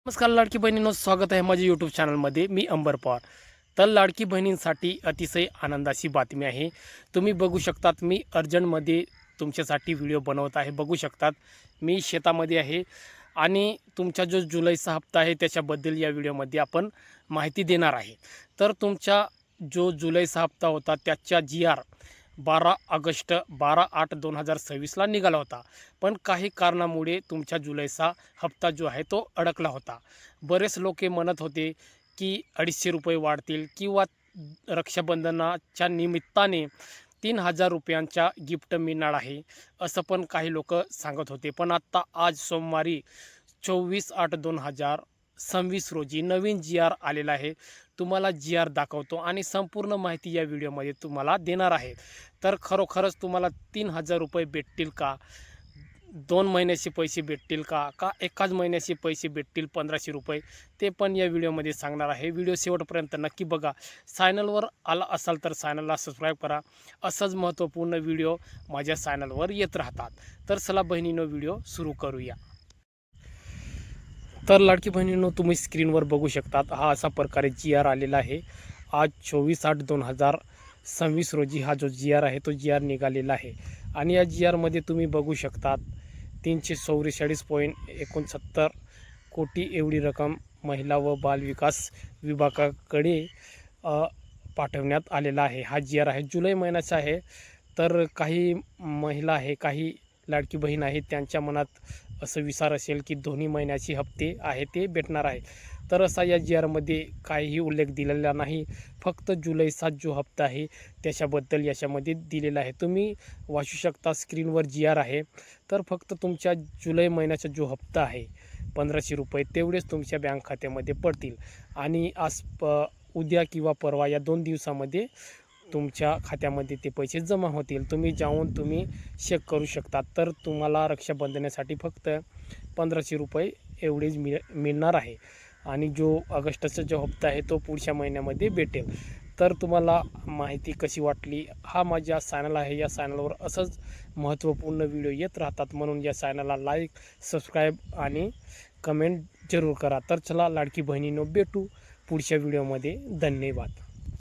नमस्कार लाडकी बहिणींनो, स्वागत आहे माझ्या यूट्यूब चॅनलमध्ये. मी अंबर पवार. तर लाडकी बहिणींसाठी अतिशय आनंदाची बातमी आहे. तुम्ही बघू शकतात मी अर्जंटमध्ये तुमच्यासाठी व्हिडिओ बनवत आहे. बघू शकतात मी शेतामध्ये आहे आणि तुमचा जो जुलैचा हप्ता आहे त्याच्याबद्दल या व्हिडिओमध्ये आपण माहिती देणार आहे. तर तुमचा जो जुलैचा हप्ता होता त्याच्या GR 12/8/2026ला निघाला होता. पण काही कारणामुळे तुमच्या जुलैचा हप्ता जो आहे तो अडकला होता. बरेच लोक म्हणत होते की ₹250 वाढतील किंवा रक्षाबंधनाच्या निमित्ताने ₹3000 गिफ्ट मिळणार आहे, असं पण काही लोक सांगत होते. पण आत्ता आज सोमवारी 24/8/2026 रोजी नवीन GR आलेला आहे. तुम्हाला GR दाखवतो आणि संपूर्ण माहिती या व्हिडिओमध्ये तुम्हाला देणार आहे. तर खरोखरच तुम्हाला ₹3000 भेटतील का? 2 महिन्याचे पैसे भेटतील का? का एकाच महिन्याचे पैसे भेटतील ₹1500? ते पण या व्हिडिओमध्ये सांगणार आहे. व्हिडिओ शेवटपर्यंत नक्की बघा. चॅनलवर आला असाल तर चॅनलला सबस्क्राईब करा. असंच महत्त्वपूर्ण व्हिडिओ माझ्या चॅनलवर येत राहतात. तर चला बहिणींनो, व्हिडिओ सुरू करूया. तर लाडकी बहिणींनो, तुम्ही स्क्रीनवर बघू शकतात हा असा प्रकारे GR आलेला आहे. आज 24/8/2026 रोजी हा जो GR आहे तो GR निघालेला आहे. आणि या GRमध्ये तुम्ही बघू शकतात 344.69 कोटी एवढी रक्कम महिला व बालविकास विभागाकडे पाठवण्यात आलेला आहे. हा GR आहे, जुलै महिन्याचा आहे. तर काही महिला आहे, काही लाडकी बहीण आहे, त्यांच्या मनात असं विचार असेल की दोन्ही महिन्याचे हप्ते आहे ते भेटणार आहे. तर असा या GRमध्ये काहीही उल्लेख दिलेला नाही. फक्त जुलैचा जो हप्ता आहे त्याच्याबद्दल याच्यामध्ये दिलेला आहे. तुम्ही वाचू शकता, स्क्रीनवर GR आहे. तर फक्त तुमच्या जुलै महिन्याचा जो हप्ता आहे ₹1500 तेवढेच तुमच्या बँक खात्यामध्ये पडतील. आणि आज उद्या किंवा परवा या 2 दिवसामध्ये तुमच्या खात्यामध्ये ते पैसे जमा होतील. तुम्ही जाऊन चेक करू शकता. तर तुम्हाला रक्षाबंधनासाठी फक्त ₹1500 एवढेच मिळणार आहे. आणि जो ऑगस्टचा जो हप्ता आहे तो पुढच्या महिन्यामध्ये भेटेल. तर तुम्हाला माहिती कशी वाटली? हा माझा चॅनल आहे, या चॅनलवर असंच महत्त्वपूर्ण व्हिडिओ येत राहतात. म्हणून या चॅनलला लाईक, सबस्क्राईब आणि कमेंट जरूर करा. तर चला लाडकी बहिणींनो, भेटू पुढच्या व्हिडिओमध्ये. धन्यवाद.